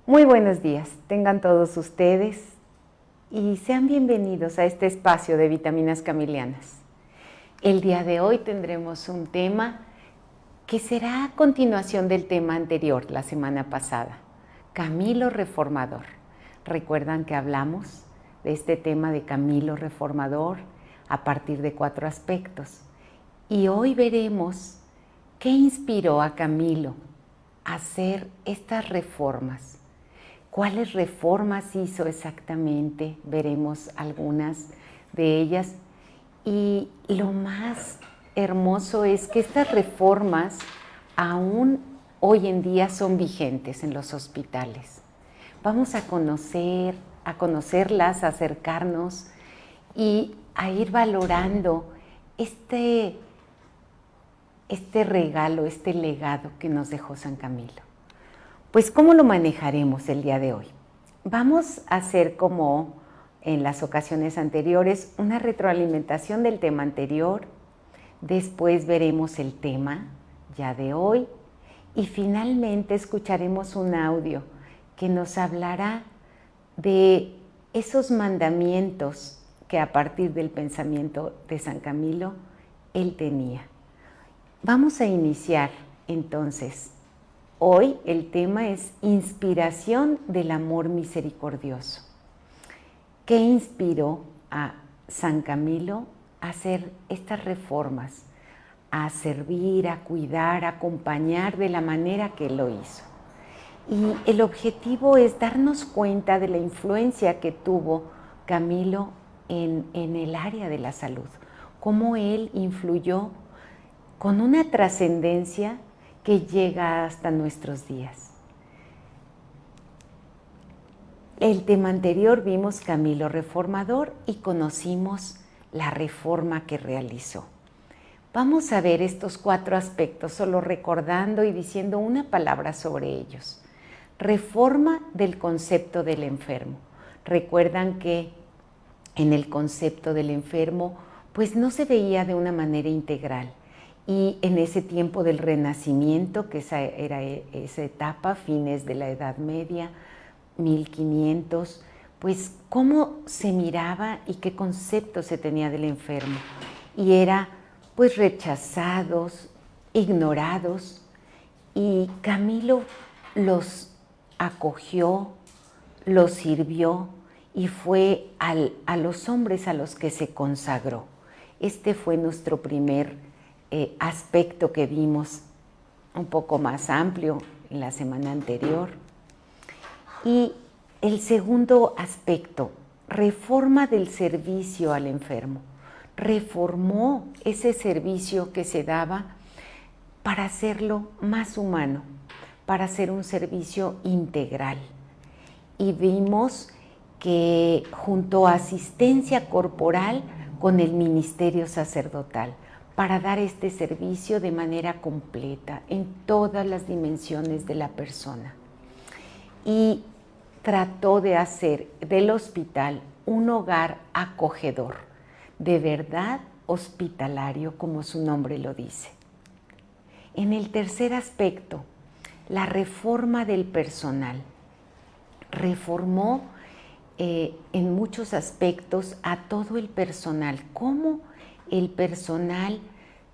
Muy buenos días, tengan todos ustedes y sean bienvenidos a este espacio de Vitaminas Camilianas. El día de hoy tendremos un tema que será a continuación del tema anterior, la semana pasada, Camilo Reformador. ¿Recuerdan que hablamos de este tema de Camilo Reformador a partir de 4 aspectos? Y hoy veremos qué inspiró a Camilo a hacer estas reformas. ¿Cuáles reformas hizo exactamente? Veremos algunas de ellas. Y lo más hermoso es que estas reformas aún hoy en día son vigentes en los hospitales. Vamos a conocerlas, a acercarnos y a ir valorando este regalo, este legado que nos dejó San Camilo. Pues, ¿cómo lo manejaremos el día de hoy? Vamos a hacer como en las ocasiones anteriores, una retroalimentación del tema anterior, después veremos el tema ya de hoy y finalmente escucharemos un audio que nos hablará de esos mandamientos que a partir del pensamiento de San Camilo él tenía. Vamos a iniciar entonces. Hoy el tema es inspiración del amor misericordioso. ¿Qué inspiró a San Camilo a hacer estas reformas? A servir, a cuidar, a acompañar de la manera que él lo hizo. Y el objetivo es darnos cuenta de la influencia que tuvo Camilo en el área de la salud. Cómo él influyó con una trascendencia que llega hasta nuestros días. El tema anterior vimos Camilo Reformador y conocimos la reforma que realizó. Vamos a ver estos 4 aspectos, solo recordando y diciendo una palabra sobre ellos. Reforma del concepto del enfermo. Recuerdan que en el concepto del enfermo, pues no se veía de una manera integral. Y en ese tiempo del Renacimiento, que era esa etapa, fines de la Edad Media, 1500, pues cómo se miraba y qué concepto se tenía del enfermo. Y era pues rechazados, ignorados, y Camilo los acogió, los sirvió y fue a los hombres a los que se consagró. Este fue nuestro primer aspecto que vimos un poco más amplio en la semana anterior. Y el segundo aspecto, reforma del servicio al enfermo. Reformó ese servicio que se daba para hacerlo más humano, para hacer un servicio integral. Y vimos que junto a asistencia corporal con el ministerio sacerdotal, para dar este servicio de manera completa en todas las dimensiones de la persona. Y trató de hacer del hospital un hogar acogedor, de verdad hospitalario, como su nombre lo dice. En el tercer aspecto, la reforma del personal. Reformó en muchos aspectos a todo el personal, cómo el personal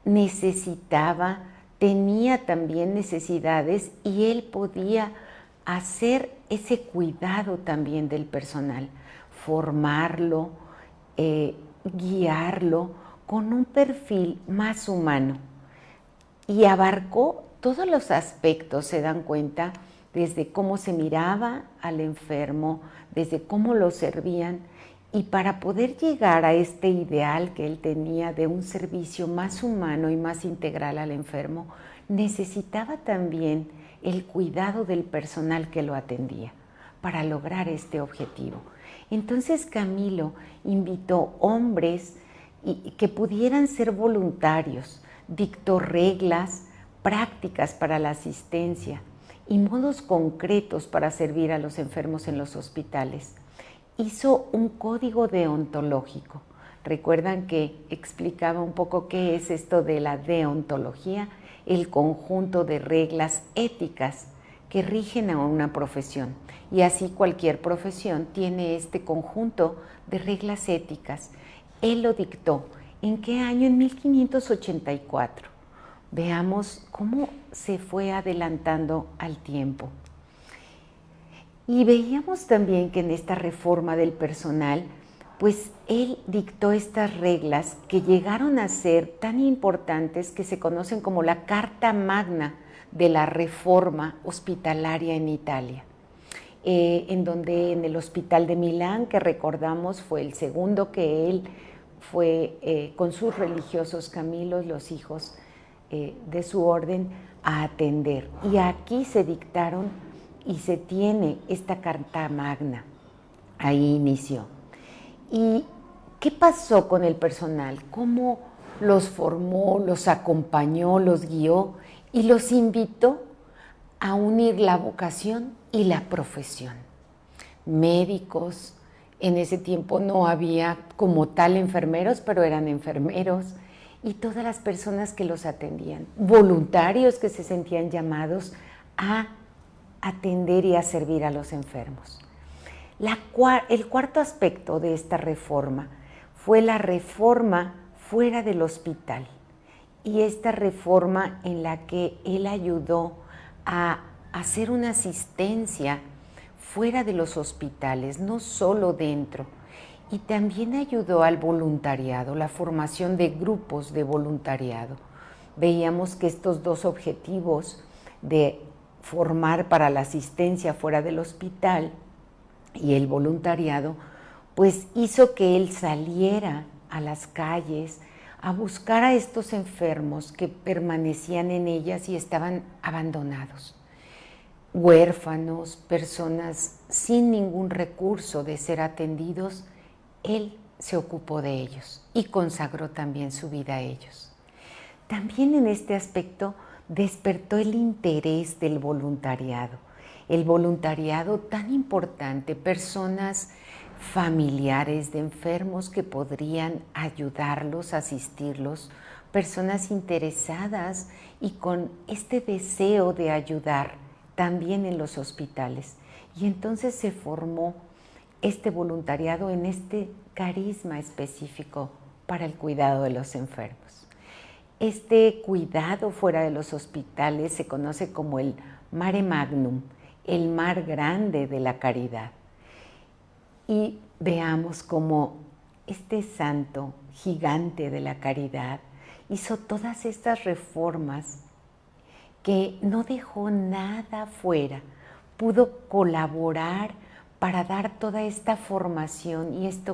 necesitaba, tenía también necesidades y él podía hacer ese cuidado también del personal, formarlo, guiarlo con un perfil más humano. Y abarcó todos los aspectos, se dan cuenta, desde cómo se miraba al enfermo, desde cómo lo servían. Y para poder llegar a este ideal que él tenía de un servicio más humano y más integral al enfermo, necesitaba también el cuidado del personal que lo atendía para lograr este objetivo. Entonces Camilo invitó hombres que pudieran ser voluntarios, dictó reglas, prácticas para la asistencia y modos concretos para servir a los enfermos en los hospitales. Hizo un código deontológico. Recuerdan que explicaba un poco qué es esto de la deontología, el conjunto de reglas éticas que rigen a una profesión. Y así cualquier profesión tiene este conjunto de reglas éticas. Él lo dictó. ¿En qué año? En 1584. Veamos cómo se fue adelantando al tiempo. Y veíamos también que en esta reforma del personal, pues él dictó estas reglas que llegaron a ser tan importantes que se conocen como la Carta Magna de la Reforma Hospitalaria en Italia, en donde en el Hospital de Milán, que recordamos fue el segundo que él fue con sus religiosos Camilos, los hijos de su orden, a atender. Y aquí se dictaron y se tiene esta Carta Magna. Ahí inició. ¿Y qué pasó con el personal? ¿Cómo los formó, los acompañó, los guió y los invitó a unir la vocación y la profesión? Médicos, en ese tiempo no había como tal enfermeros, pero eran enfermeros, y todas las personas que los atendían, voluntarios que se sentían llamados a atender y a servir a los enfermos. El cuarto aspecto de esta reforma fue la reforma fuera del hospital, y esta reforma en la que él ayudó a hacer una asistencia fuera de los hospitales, no solo dentro, y también ayudó al voluntariado, la formación de grupos de voluntariado. Veíamos que estos dos objetivos de formar para la asistencia fuera del hospital y el voluntariado, pues hizo que él saliera a las calles a buscar a estos enfermos que permanecían en ellas y estaban abandonados, huérfanos, personas sin ningún recurso de ser atendidos. Él se ocupó de ellos y consagró también su vida a ellos. También en este aspecto despertó el interés del voluntariado. El voluntariado tan importante, personas familiares de enfermos que podrían ayudarlos, asistirlos, personas interesadas y con este deseo de ayudar también en los hospitales. Y entonces se formó este voluntariado en este carisma específico para el cuidado de los enfermos. Este cuidado fuera de los hospitales se conoce como el Mare Magnum, el mar grande de la caridad. Y veamos cómo este santo gigante de la caridad hizo todas estas reformas, que no dejó nada fuera, pudo colaborar para dar toda esta formación y este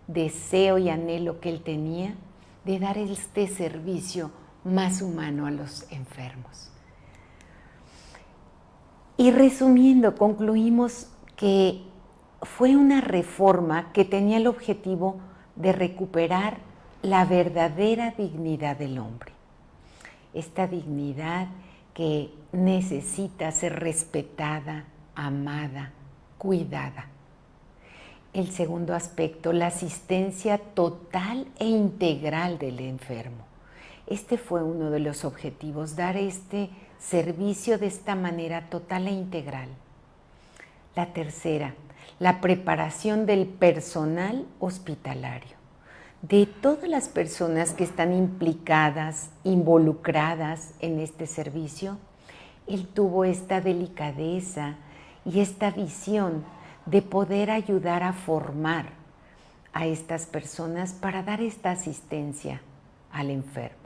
deseo y anhelo que él tenía de dar este servicio más humano a los enfermos. Y resumiendo, concluimos que fue una reforma que tenía el objetivo de recuperar la verdadera dignidad del hombre. Esta dignidad que necesita ser respetada, amada, cuidada. El segundo aspecto, la asistencia total e integral del enfermo. Este fue uno de los objetivos, dar este servicio de esta manera total e integral. La tercera, la preparación del personal hospitalario, de todas las personas que están implicadas, involucradas en este servicio. Él tuvo esta delicadeza y esta visión de poder ayudar a formar a estas personas para dar esta asistencia al enfermo.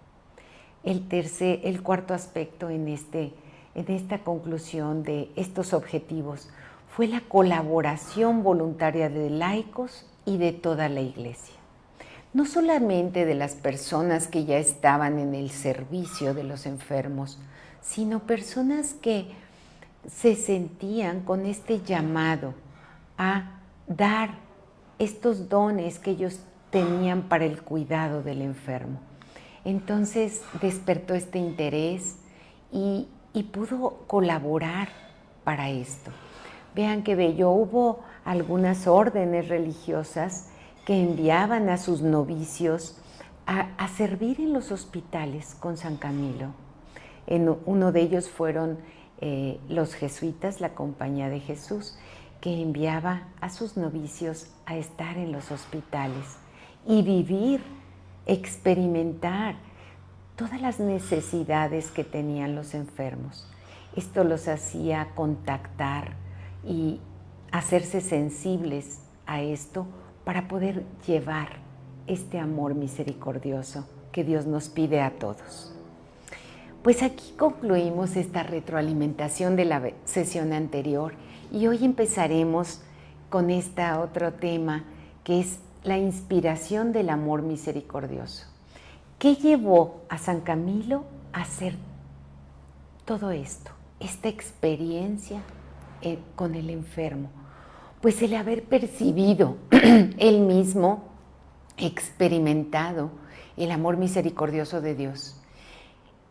El cuarto aspecto en esta conclusión de estos objetivos fue la colaboración voluntaria de laicos y de toda la Iglesia. No solamente de las personas que ya estaban en el servicio de los enfermos, sino personas que se sentían con este llamado a dar estos dones que ellos tenían para el cuidado del enfermo. Entonces despertó este interés y pudo colaborar para esto. Vean qué bello, hubo algunas órdenes religiosas que enviaban a sus novicios a servir en los hospitales con San Camilo. Uno de ellos fueron los jesuitas, la Compañía de Jesús, que enviaba a sus novicios a estar en los hospitales y vivir, experimentar todas las necesidades que tenían los enfermos. Esto los hacía contactar y hacerse sensibles a esto para poder llevar este amor misericordioso que Dios nos pide a todos. Pues aquí concluimos esta retroalimentación de la sesión anterior y hoy empezaremos con este otro tema que es la inspiración del amor misericordioso. ¿Qué llevó a San Camilo a hacer todo esto, esta experiencia con el enfermo? Pues el haber percibido él mismo, experimentado el amor misericordioso de Dios.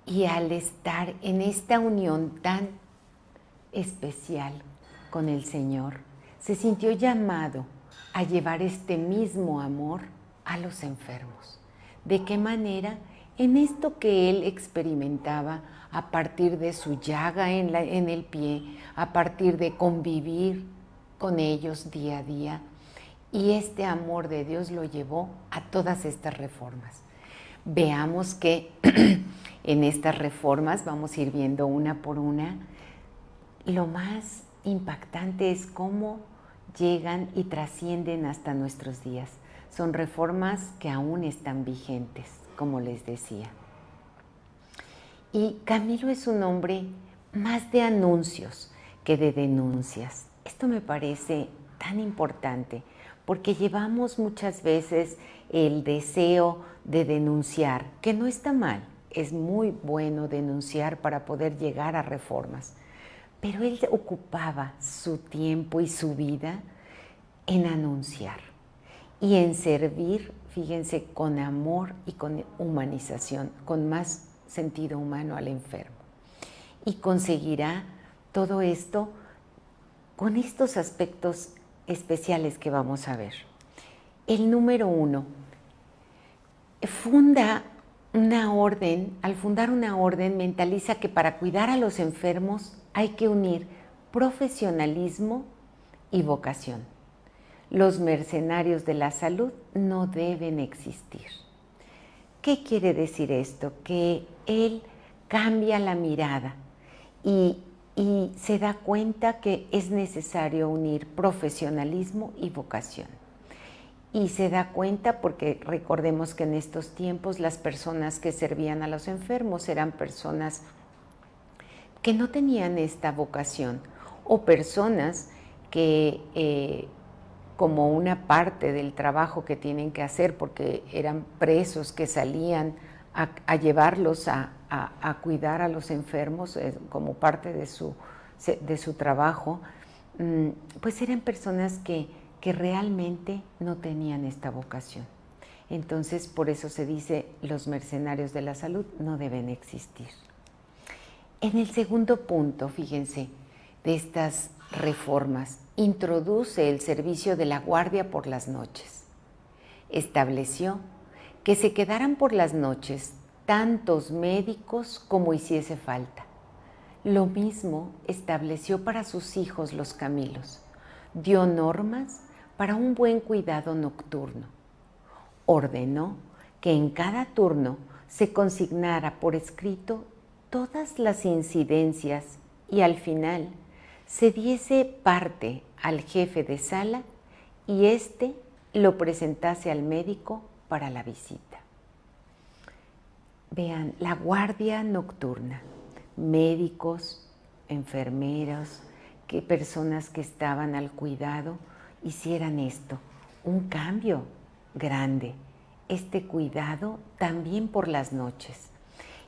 Y al estar en esta unión tan especial con el Señor, se sintió llamado a llevar este mismo amor a los enfermos. ¿De qué manera? En esto que él experimentaba a partir de su llaga en el pie, a partir de convivir con ellos día a día. Y este amor de Dios lo llevó a todas estas reformas. Veamos que en estas reformas, vamos a ir viendo una por una, lo más impactante es cómo llegan y trascienden hasta nuestros días. Son reformas que aún están vigentes, como les decía. Y Camilo es un hombre más de anuncios que de denuncias. Esto me parece tan importante, porque llevamos muchas veces el deseo de denunciar, que no está mal, es muy bueno denunciar para poder llegar a reformas, pero él ocupaba su tiempo y su vida en anunciar y en servir, fíjense, con amor y con humanización, con más sentido humano al enfermo. Y conseguirá todo esto con estos aspectos especiales que vamos a ver. El número 1, funda una orden, al fundar una orden mentaliza que para cuidar a los enfermos hay que unir profesionalismo y vocación. Los mercenarios de la salud no deben existir. ¿Qué quiere decir esto? Que él cambia la mirada y se da cuenta que es necesario unir profesionalismo y vocación. Y se da cuenta porque recordemos que en estos tiempos las personas que servían a los enfermos eran personas que no tenían esta vocación o personas que como una parte del trabajo que tienen que hacer porque eran presos que salían a llevarlos a cuidar a los enfermos como parte de su trabajo, pues eran personas que realmente no tenían esta vocación. Entonces, por eso se dice, los mercenarios de la salud no deben existir. En el segundo punto, fíjense, de estas reformas, introduce el servicio de la guardia por las noches. Estableció que se quedaran por las noches tantos médicos como hiciese falta. Lo mismo estableció para sus hijos los Camilos. Dio normas para un buen cuidado nocturno. Ordenó que en cada turno se consignara por escrito todas las incidencias y al final se diese parte al jefe de sala y éste lo presentase al médico para la visita. Vean, la guardia nocturna, médicos, enfermeros, personas que estaban al cuidado, hicieran esto, un cambio grande, este cuidado también por las noches.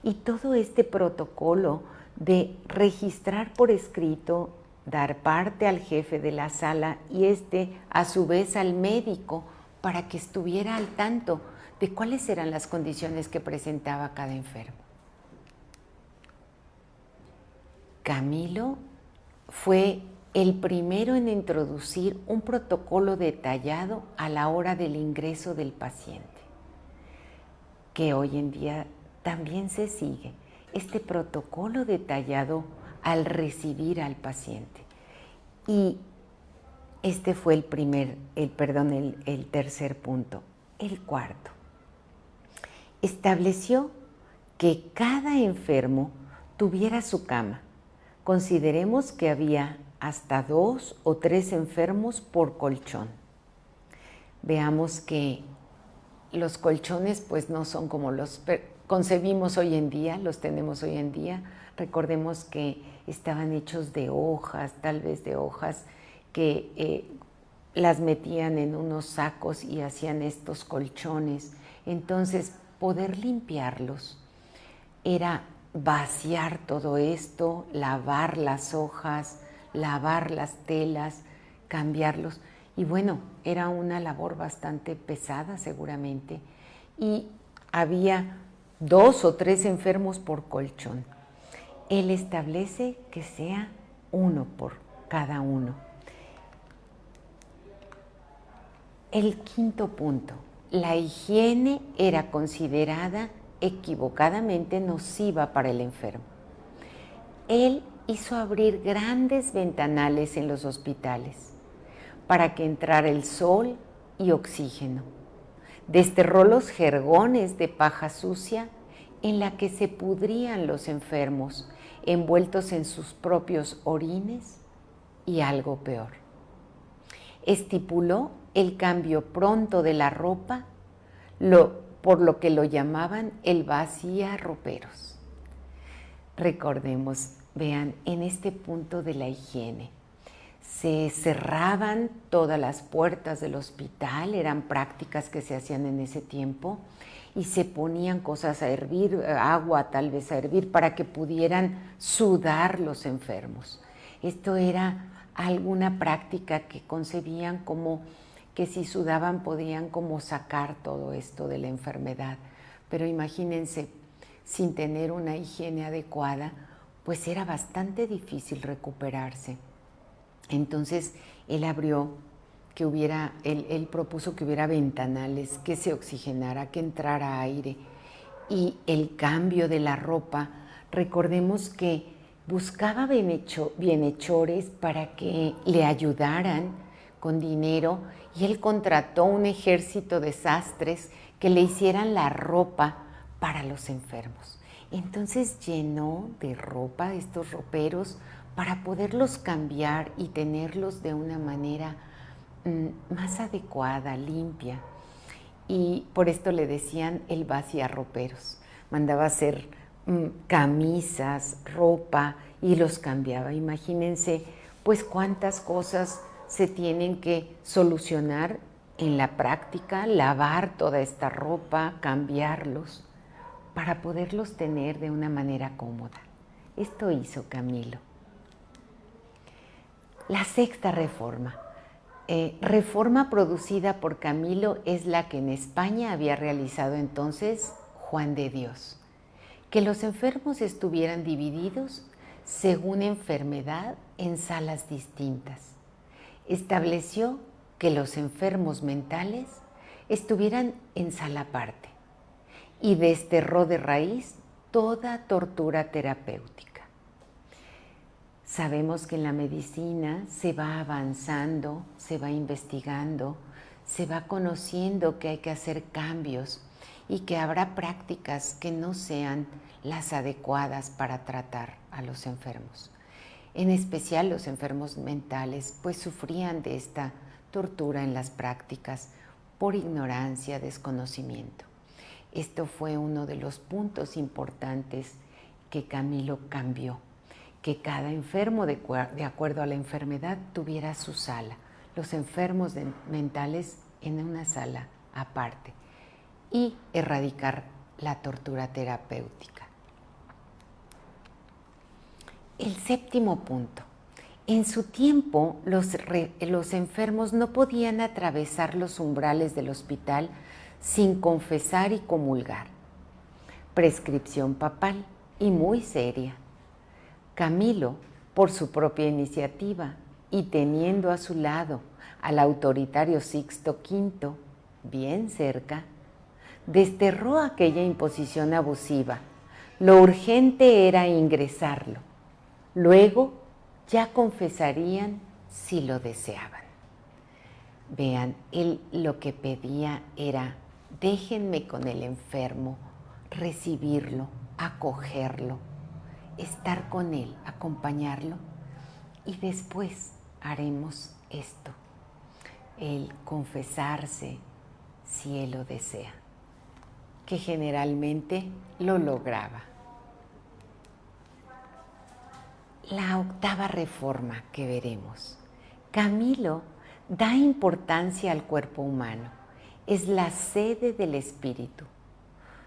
Y todo este protocolo de registrar por escrito, dar parte al jefe de la sala y a su vez al médico para que estuviera al tanto de cuáles eran las condiciones que presentaba cada enfermo. Camilo fue el primero en introducir un protocolo detallado a la hora del ingreso del paciente, que hoy en día también se sigue. Este protocolo detallado al recibir al paciente. Y este fue el tercer punto. El cuarto, estableció que cada enfermo tuviera su cama. Consideremos que había hasta 2 o 3 enfermos por colchón. Veamos que los colchones pues no son como los concebimos hoy en día, los tenemos hoy en día. Recordemos que estaban hechos de hojas, tal vez de hojas que las metían en unos sacos y hacían estos colchones. Entonces, poder limpiarlos era vaciar todo esto, lavar las hojas, lavar las telas, cambiarlos. Y bueno, era una labor bastante pesada seguramente. Y había 2 o 3 enfermos por colchón. Él establece que sea 1 por cada uno. El quinto punto, la higiene era considerada equivocadamente nociva para el enfermo. Él hizo abrir grandes ventanales en los hospitales para que entrara el sol y oxígeno. Desterró los jergones de paja sucia en la que se pudrían los enfermos, envueltos en sus propios orines y algo peor. Estipuló el cambio pronto de la ropa, por lo que lo llamaban el vaciarroperos. Recordemos, vean, en este punto de la higiene, se cerraban todas las puertas del hospital, eran prácticas que se hacían en ese tiempo, y se ponían cosas a hervir, agua tal vez a hervir, para que pudieran sudar los enfermos. Esto era alguna práctica que concebían como que si sudaban podían como sacar todo esto de la enfermedad. Pero imagínense, sin tener una higiene adecuada, pues era bastante difícil recuperarse. Entonces él propuso que hubiera ventanales, que se oxigenara, que entrara aire. Y el cambio de la ropa, recordemos que buscaba bienhechores para que le ayudaran con dinero, y él contrató un ejército de sastres que le hicieran la ropa para los enfermos. Entonces llenó de ropa estos roperos para poderlos cambiar y tenerlos de una manera más adecuada, limpia. Y por esto le decían el vaciarroperos. Mandaba hacer camisas, ropa, y los cambiaba. Imagínense pues cuántas cosas se tienen que solucionar en la práctica, lavar toda esta ropa, cambiarlos, para poderlos tener de una manera cómoda. Esto hizo Camilo. La sexta reforma. Reforma producida por Camilo es la que en España había realizado entonces Juan de Dios. Que los enfermos estuvieran divididos según enfermedad en salas distintas. Estableció que los enfermos mentales estuvieran en sala aparte y desterró de raíz toda tortura terapéutica. Sabemos que en la medicina se va avanzando, se va investigando, se va conociendo que hay que hacer cambios y que habrá prácticas que no sean las adecuadas para tratar a los enfermos. En especial los enfermos mentales pues sufrían de esta tortura en las prácticas por ignorancia, desconocimiento. Esto fue uno de los puntos importantes que Camilo cambió, que cada enfermo de acuerdo a la enfermedad tuviera su sala, los enfermos mentales en una sala aparte, y erradicar la tortura terapéutica. El séptimo punto. En su tiempo, los enfermos no podían atravesar los umbrales del hospital sin confesar y comulgar. Prescripción papal y muy seria. Camilo, por su propia iniciativa y teniendo a su lado al autoritario Sixto V, bien cerca, desterró aquella imposición abusiva. Lo urgente era ingresarlo. Luego ya confesarían si lo deseaban. Vean, él lo que pedía era: déjenme con el enfermo, recibirlo, acogerlo, estar con él, acompañarlo, y después haremos esto, el confesarse si él lo desea, que generalmente lo lograba. La octava reforma que veremos. Camilo da importancia al cuerpo humano, es la sede del espíritu.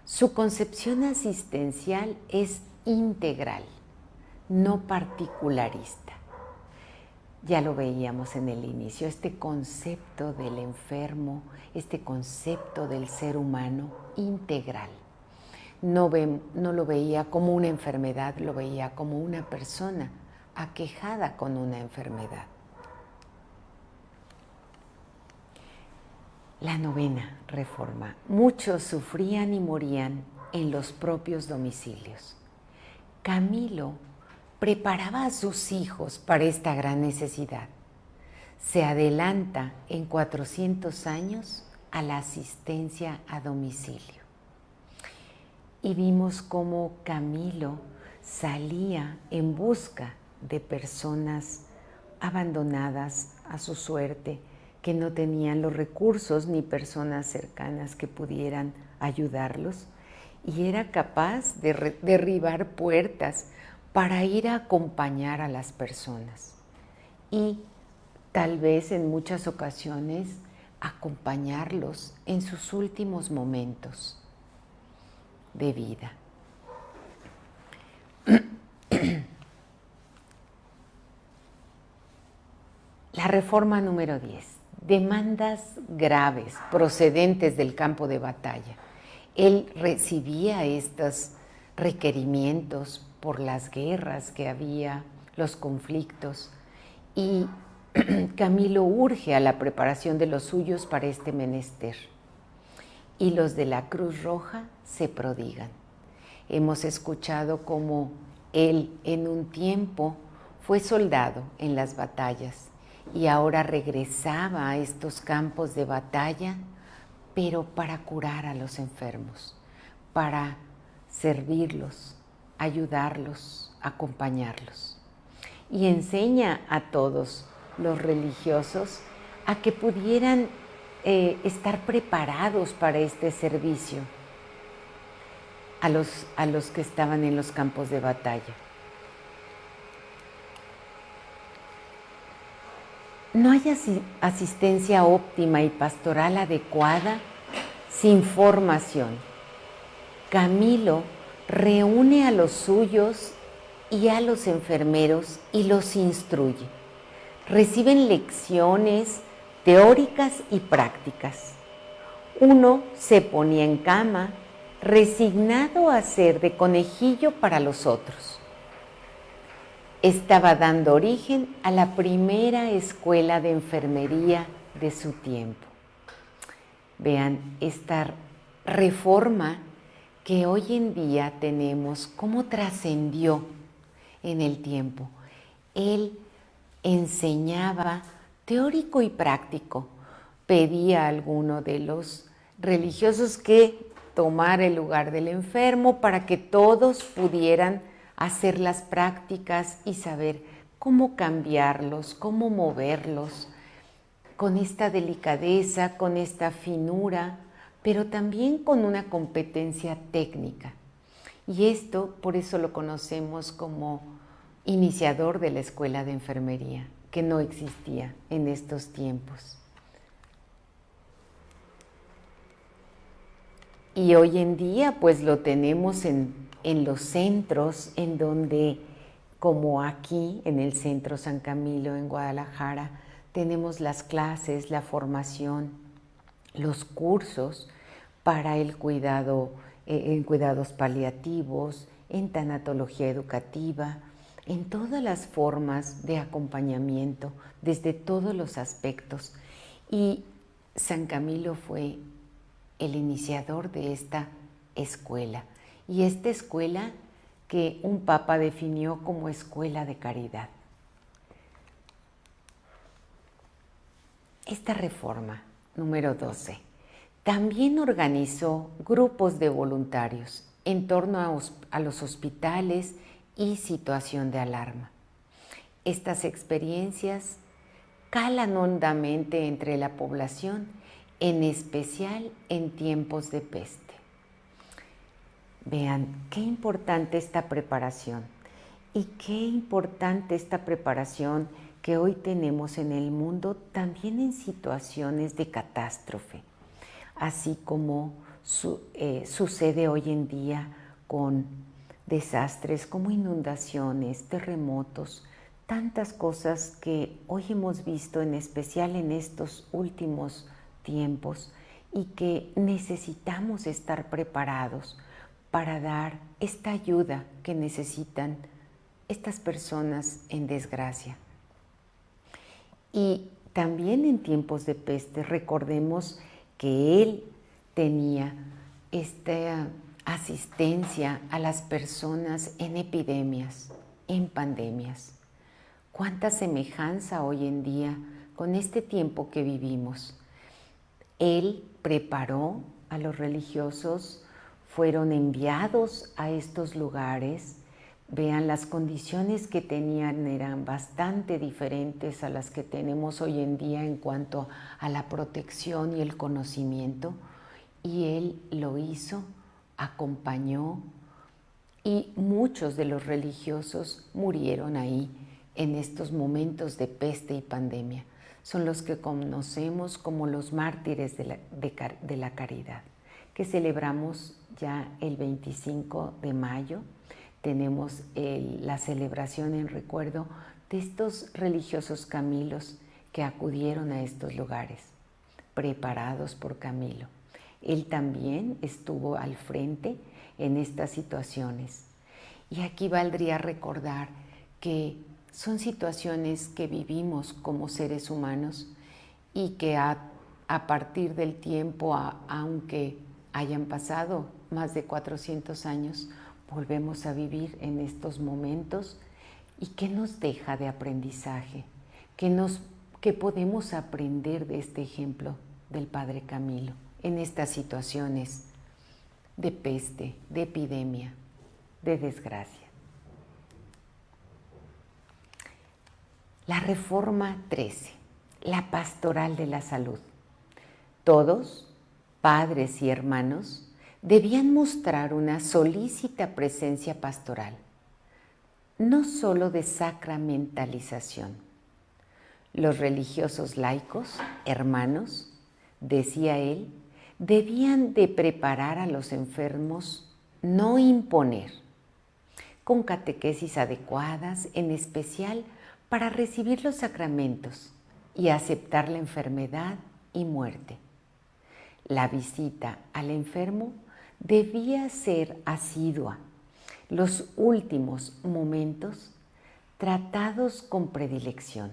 Su concepción asistencial es integral, no particularista. Ya lo veíamos en el inicio, este concepto del enfermo, este concepto del ser humano integral. No lo veía como una enfermedad, lo veía como una persona aquejada con una enfermedad. La novena reforma. Muchos sufrían y morían en los propios domicilios. Camilo preparaba a sus hijos para esta gran necesidad. Se adelanta en 400 años a la asistencia a domicilio. Y vimos cómo Camilo salía en busca de personas abandonadas a su suerte, que no tenían los recursos ni personas cercanas que pudieran ayudarlos, y era capaz de derribar puertas para ir a acompañar a las personas y tal vez en muchas ocasiones acompañarlos en sus últimos momentos de vida. La reforma número 10. Demandas graves procedentes del campo de batalla. Él recibía estos requerimientos por las guerras que había, los conflictos, y Camilo urge a la preparación de los suyos para este menester. Y los de la Cruz Roja se prodigan. Hemos escuchado cómo él en un tiempo fue soldado en las batallas y ahora regresaba a estos campos de batalla, pero para curar a los enfermos, para servirlos, ayudarlos, acompañarlos. Y enseña a todos los religiosos a que pudieran estar preparados para este servicio a los que estaban en los campos de batalla. No hay asistencia óptima y pastoral adecuada sin formación. Camilo reúne a los suyos y a los enfermeros y los instruye. Reciben lecciones teóricas y prácticas. Uno se ponía en cama, resignado a ser de conejillo para los otros. Estaba dando origen a la primera escuela de enfermería de su tiempo. Vean esta reforma que hoy en día tenemos, cómo trascendió en el tiempo. Él enseñaba teórico y práctico. Pedía a alguno de los religiosos que tomara el lugar del enfermo para que todos pudieran hacer las prácticas y saber cómo cambiarlos, cómo moverlos, con esta delicadeza, con esta finura, pero también con una competencia técnica. Y esto, por eso lo conocemos como iniciador de la escuela de enfermería, que no existía en estos tiempos. Y hoy en día pues lo tenemos en los centros, en donde, como aquí en el Centro San Camilo en Guadalajara, tenemos las clases, la formación, los cursos para el cuidado, en cuidados paliativos, en tanatología educativa, en todas las formas de acompañamiento, desde todos los aspectos. Y San Camilo fue el iniciador de esta escuela. Y esta escuela que un papa definió como escuela de caridad. Esta reforma, número 12, también organizó grupos de voluntarios en torno a los hospitales y situación de alarma. Estas experiencias calan hondamente entre la población, en especial en tiempos de peste. Vean qué importante esta preparación y qué importante esta preparación que hoy tenemos en el mundo, también en situaciones de catástrofe, así como sucede hoy en día con desastres como inundaciones, terremotos, tantas cosas que hoy hemos visto, en especial en estos últimos tiempos, y que necesitamos estar preparados para dar esta ayuda que necesitan estas personas en desgracia. Y también en tiempos de peste, recordemos que él tenía esta asistencia a las personas en epidemias, en pandemias. Cuánta semejanza hoy en día con este tiempo que vivimos. Él preparó a los religiosos, fueron enviados a estos lugares. Vean, las condiciones que tenían eran bastante diferentes a las que tenemos hoy en día en cuanto a la protección y el conocimiento. Y él lo hizo, acompañó, y muchos de los religiosos murieron ahí en estos momentos de peste y pandemia. Son los que conocemos como los mártires de la caridad, que celebramos ya el 25 de mayo. Tenemos la celebración en recuerdo de estos religiosos Camilos que acudieron a estos lugares, preparados por Camilo. Él también estuvo al frente en estas situaciones. Y aquí valdría recordar que son situaciones que vivimos como seres humanos y que a partir del tiempo, aunque hayan pasado más de 400 años, volvemos a vivir en estos momentos. ¿Y qué nos deja de aprendizaje? ¿Qué podemos aprender de este ejemplo del Padre Camilo en estas situaciones de peste, de epidemia, de desgracia? La Reforma 13, la Pastoral de la Salud. Todos, padres y hermanos, debían mostrar una solícita presencia pastoral, no solo de sacramentalización. Los religiosos laicos, hermanos, decía él, debían de preparar a los enfermos, no imponer, con catequesis adecuadas, en especial para recibir los sacramentos y aceptar la enfermedad y muerte. La visita al enfermo debía ser asidua, los últimos momentos tratados con predilección,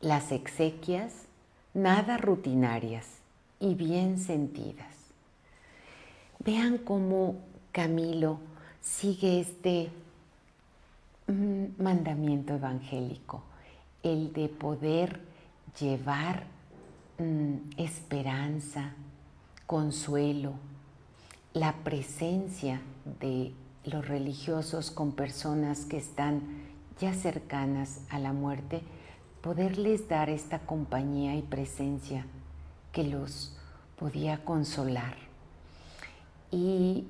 las exequias nada rutinarias y bien sentidas. Vean cómo Camilo sigue este mandamiento evangélico, el de poder llevar esperanza, consuelo, la presencia de los religiosos con personas que están ya cercanas a la muerte, poderles dar esta compañía y presencia que los podía consolar. Y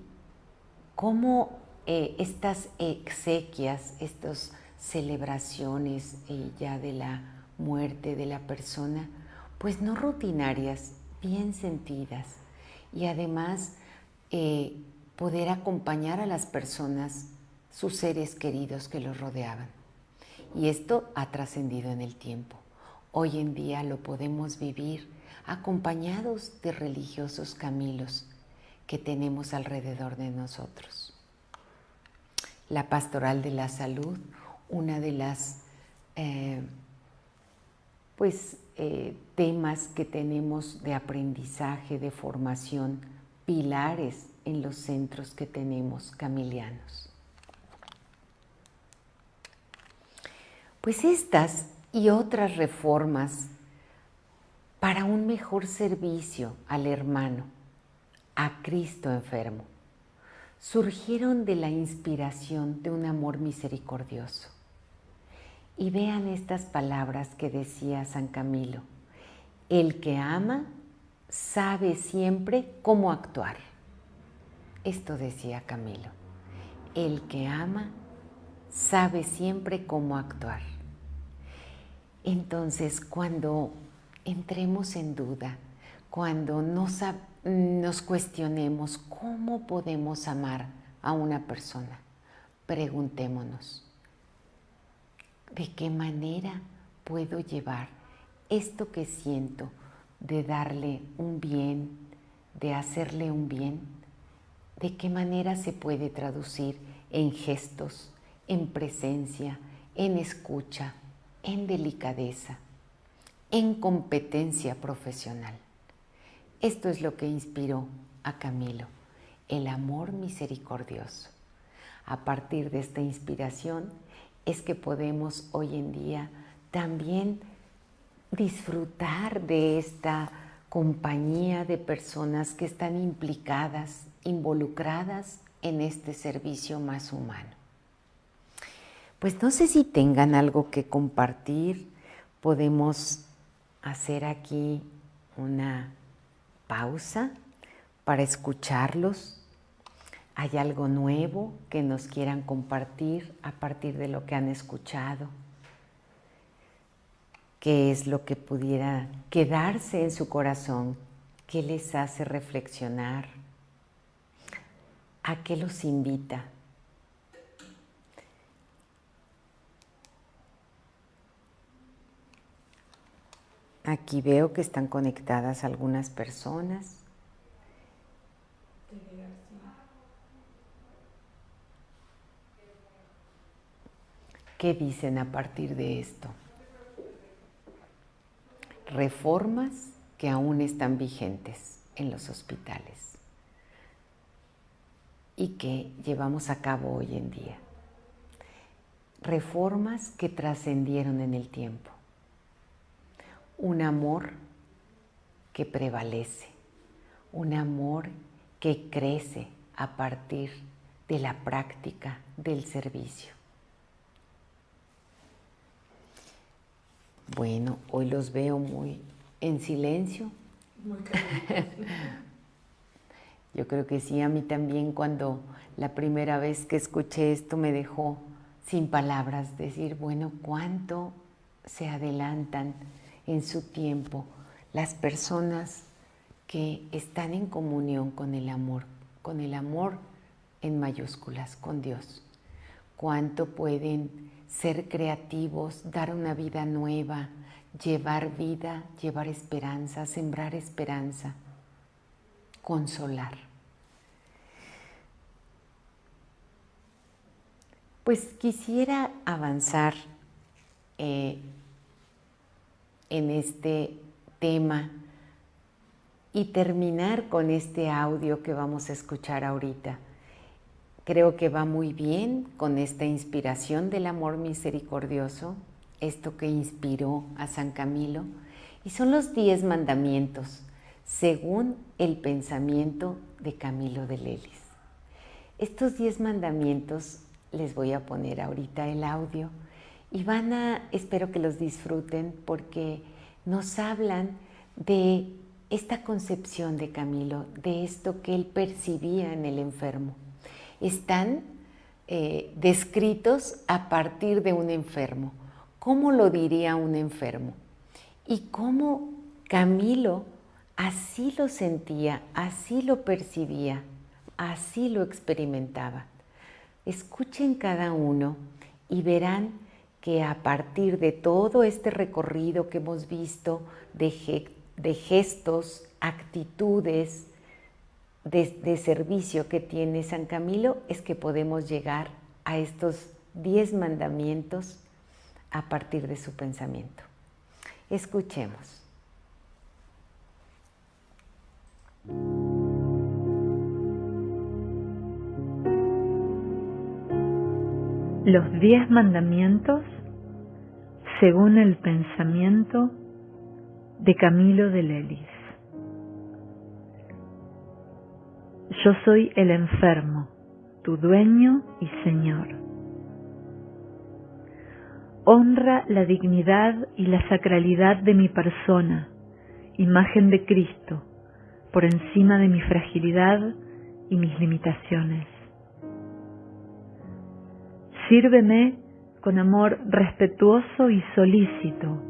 cómo estas exequias, estas celebraciones ya de la muerte de la persona, pues no rutinarias, bien sentidas, y además poder acompañar a las personas, sus seres queridos que los rodeaban. Y esto ha trascendido en el tiempo. Hoy en día lo podemos vivir acompañados de religiosos Camilos que tenemos alrededor de nosotros. La Pastoral de la Salud, una de las temas que tenemos de aprendizaje, de formación, pilares en los centros que tenemos camilianos. Pues estas y otras reformas para un mejor servicio al hermano, a Cristo enfermo, surgieron de la inspiración de un amor misericordioso. Y vean estas palabras que decía San Camilo: el que ama sabe siempre cómo actuar. Esto decía Camilo: el que ama sabe siempre cómo actuar. Entonces, cuando entremos en duda, cuando nos cuestionemos cómo podemos amar a una persona, preguntémonos: ¿de qué manera puedo llevar esto que siento de darle un bien, de hacerle un bien? ¿De qué manera se puede traducir en gestos, en presencia, en escucha, en delicadeza, en competencia profesional? Esto es lo que inspiró a Camilo, el amor misericordioso. A partir de esta inspiración es que podemos hoy en día también disfrutar de esta compañía de personas que están implicadas, involucradas en este servicio más humano. Pues no sé si tengan algo que compartir. Podemos hacer aquí una pausa para escucharlos. ¿Hay algo nuevo que nos quieran compartir a partir de lo que han escuchado? ¿Qué es lo que pudiera quedarse en su corazón? ¿Qué les hace reflexionar? ¿A qué los invita? Aquí veo que están conectadas algunas personas. ¿Qué dicen a partir de esto? Reformas que aún están vigentes en los hospitales y que llevamos a cabo hoy en día. Reformas que trascendieron en el tiempo. Un amor que prevalece, un amor que crece a partir de la práctica del servicio. Bueno, hoy los veo muy en silencio. Muy caliente. Yo creo que sí, a mí también cuando la primera vez que escuché esto me dejó sin palabras, decir, bueno, cuánto se adelantan en su tiempo las personas que están en comunión con el amor en mayúsculas, con Dios. Cuánto pueden ser creativos, dar una vida nueva, llevar vida, llevar esperanza, sembrar esperanza, consolar. Pues quisiera avanzar en este tema y terminar con este audio que vamos a escuchar ahorita. Creo que va muy bien con esta inspiración del amor misericordioso, esto que inspiró a San Camilo, y son los 10 mandamientos, según el pensamiento de Camilo de Lelis. Estos 10 mandamientos les voy a poner ahorita el audio y espero que los disfruten porque nos hablan de esta concepción de Camilo, de esto que él percibía en el enfermo. Están descritos a partir de un enfermo. ¿Cómo lo diría un enfermo? Y cómo Camilo así lo sentía, así lo percibía, así lo experimentaba. Escuchen cada uno y verán que a partir de todo este recorrido que hemos visto de gestos, actitudes, de servicio que tiene San Camilo, es que podemos llegar a estos 10 mandamientos a partir de su pensamiento. Escuchemos. Los 10 mandamientos según el pensamiento de Camilo de Lelis. Yo soy el enfermo, tu dueño y Señor. Honra la dignidad y la sacralidad de mi persona, imagen de Cristo, por encima de mi fragilidad y mis limitaciones. Sírveme con amor respetuoso y solícito,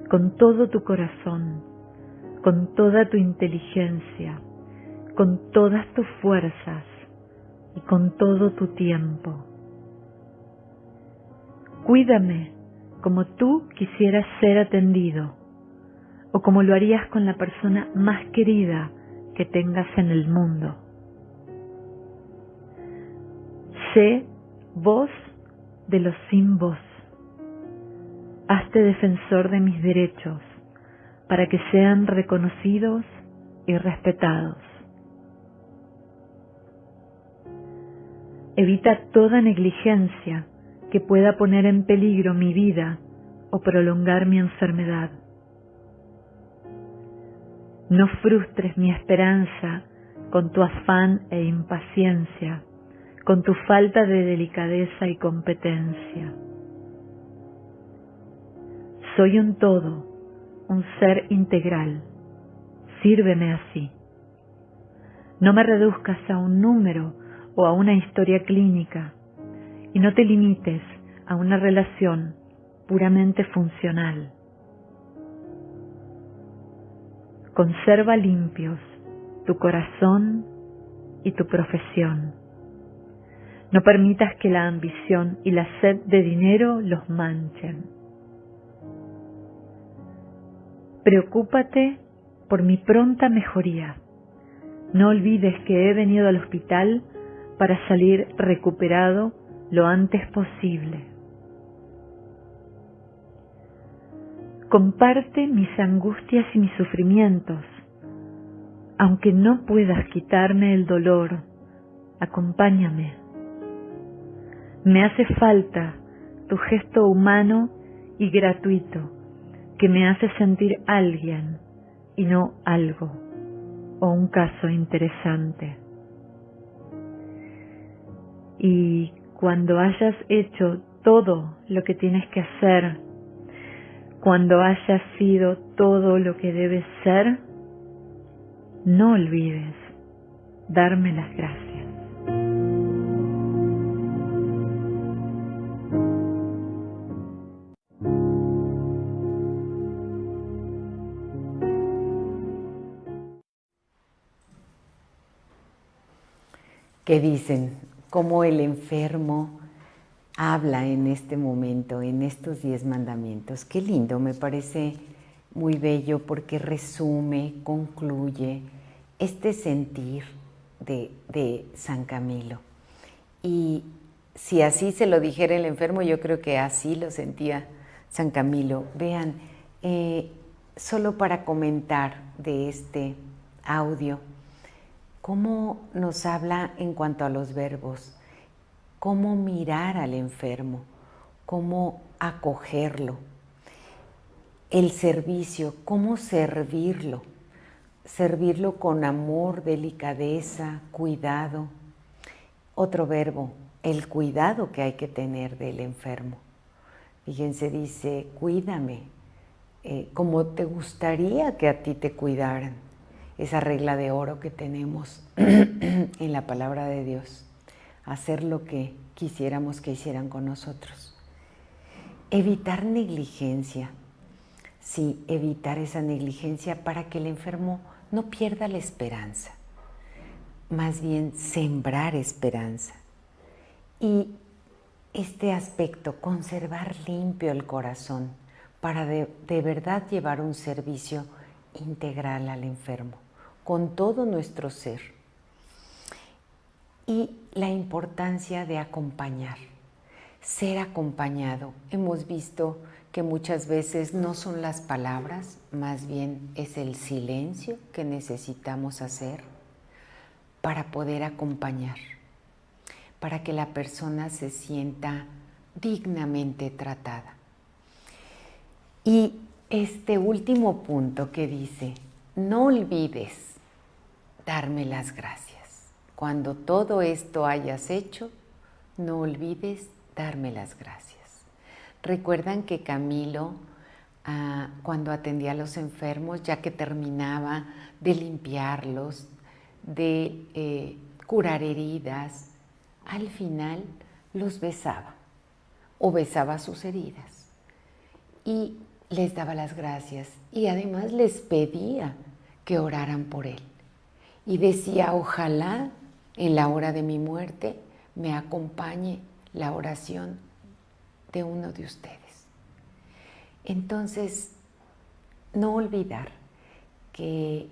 con todo tu corazón, con toda tu inteligencia, con todas tus fuerzas y con todo tu tiempo. Cuídame como tú quisieras ser atendido, o como lo harías con la persona más querida que tengas en el mundo. Sé voz de los sin voz. Hazte defensor de mis derechos para que sean reconocidos y respetados. Evita toda negligencia que pueda poner en peligro mi vida o prolongar mi enfermedad. No frustres mi esperanza con tu afán e impaciencia, con tu falta de delicadeza y competencia. Soy un todo, un ser integral. Sírveme así. No me reduzcas a un número o a una historia clínica, y no te limites a una relación puramente funcional. Conserva limpios tu corazón y tu profesión. No permitas que la ambición y la sed de dinero los manchen. Preocúpate por mi pronta mejoría. No olvides que he venido al hospital para salir recuperado lo antes posible. Comparte mis angustias y mis sufrimientos. Aunque no puedas quitarme el dolor, acompáñame. Me hace falta tu gesto humano y gratuito que me hace sentir alguien y no algo o un caso interesante. Y cuando hayas hecho todo lo que tienes que hacer, cuando hayas sido todo lo que debes ser, no olvides darme las gracias. ¿Qué dicen? Cómo el enfermo habla en este momento, en estos 10 mandamientos. Qué lindo, me parece muy bello porque resume, concluye este sentir de San Camilo. Y si así se lo dijera el enfermo, yo creo que así lo sentía San Camilo. Vean, solo para comentar de este audio, cómo nos habla en cuanto a los verbos, cómo mirar al enfermo, cómo acogerlo, el servicio, cómo servirlo con amor, delicadeza, cuidado. Otro verbo, el cuidado que hay que tener del enfermo. Fíjense, dice, cuídame, como te gustaría que a ti te cuidaran. Esa regla de oro que tenemos en la palabra de Dios. Hacer lo que quisiéramos que hicieran con nosotros. Evitar negligencia. Sí, evitar esa negligencia para que el enfermo no pierda la esperanza. Más bien sembrar esperanza. Y este aspecto, conservar limpio el corazón para de verdad llevar un servicio integral al enfermo, con todo nuestro ser. Y la importancia de acompañar, ser acompañado. Hemos visto que muchas veces no son las palabras, más bien es el silencio que necesitamos hacer para poder acompañar, para que la persona se sienta dignamente tratada. Y este último punto que dice, no olvides darme las gracias. Cuando todo esto hayas hecho, no olvides darme las gracias. Recuerdan que Camilo, cuando atendía a los enfermos, ya que terminaba de limpiarlos, de curar heridas, al final los besaba o besaba sus heridas y les daba las gracias y además les pedía que oraran por él. Y decía, ojalá en la hora de mi muerte me acompañe la oración de uno de ustedes. Entonces, no olvidar que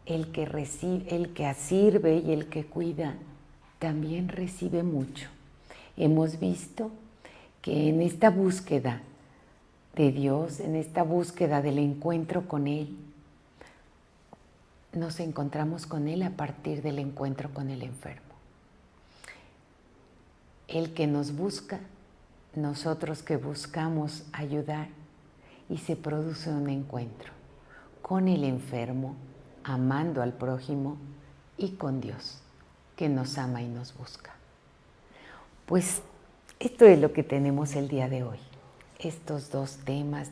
el que sirve y el que cuida también recibe mucho. Hemos visto que en esta búsqueda de Dios, en esta búsqueda del encuentro con Él, nos encontramos con Él a partir del encuentro con el enfermo. El que nos busca, nosotros que buscamos ayudar, y se produce un encuentro con el enfermo, amando al prójimo, y con Dios, que nos ama y nos busca. Pues esto es lo que tenemos el día de hoy. Estos dos temas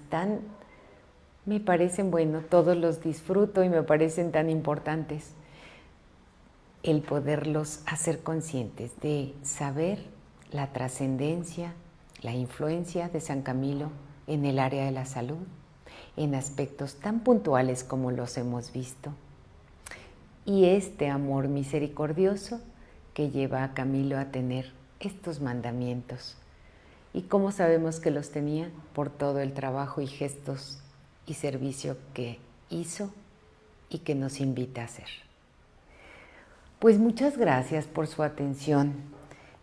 me parecen, bueno, todos los disfruto y me parecen tan importantes, el poderlos hacer conscientes de saber la trascendencia, la influencia de San Camilo en el área de la salud, en aspectos tan puntuales como los hemos visto, y este amor misericordioso que lleva a Camilo a tener estos mandamientos. ¿Y cómo sabemos que los tenía? Por todo el trabajo y gestos y servicio que hizo y que nos invita a hacer. Pues muchas gracias por su atención.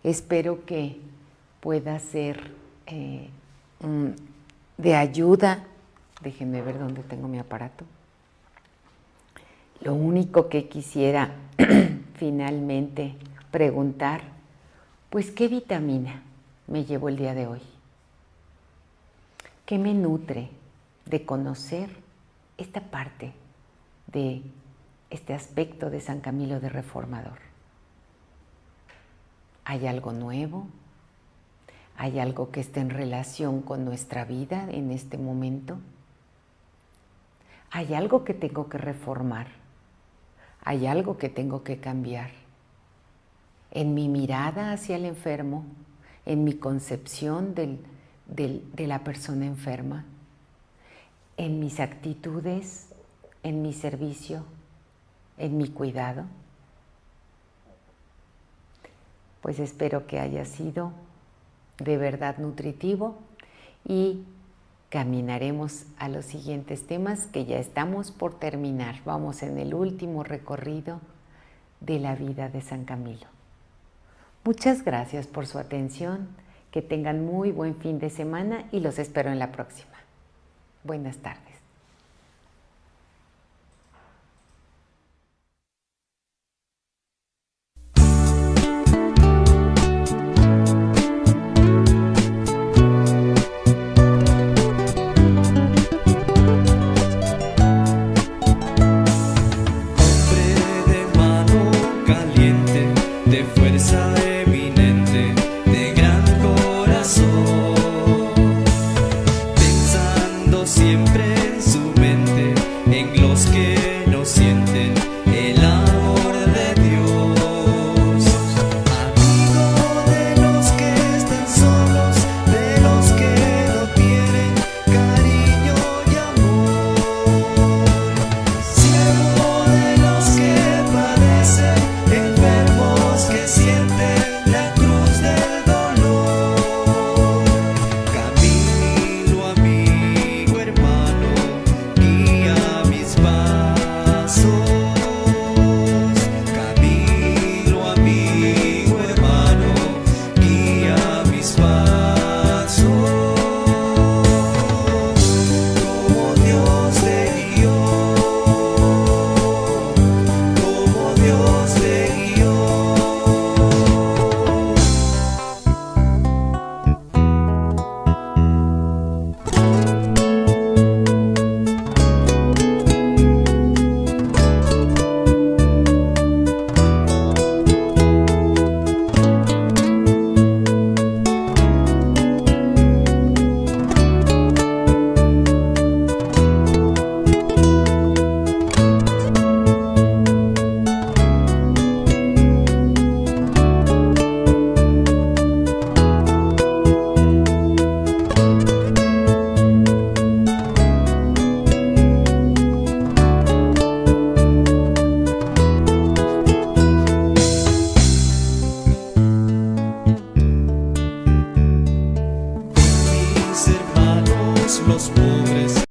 Espero que pueda ser de ayuda. Déjenme ver dónde tengo mi aparato. Lo único que quisiera finalmente preguntar, pues, ¿qué vitamina me llevo el día de hoy? ¿Qué me nutre de conocer esta parte de este aspecto de San Camilo de Reformador? ¿Hay algo nuevo? ¿Hay algo que esté en relación con nuestra vida en este momento? ¿Hay algo que tengo que reformar? ¿Hay algo que tengo que cambiar? En mi mirada hacia el enfermo, en mi concepción de la persona enferma, en mis actitudes, en mi servicio, en mi cuidado. Pues espero que haya sido de verdad nutritivo y caminaremos a los siguientes temas que ya estamos por terminar. Vamos en el último recorrido de la vida de San Camilo. Muchas gracias por su atención, que tengan muy buen fin de semana y los espero en la próxima. Buenas tardes. Siempre los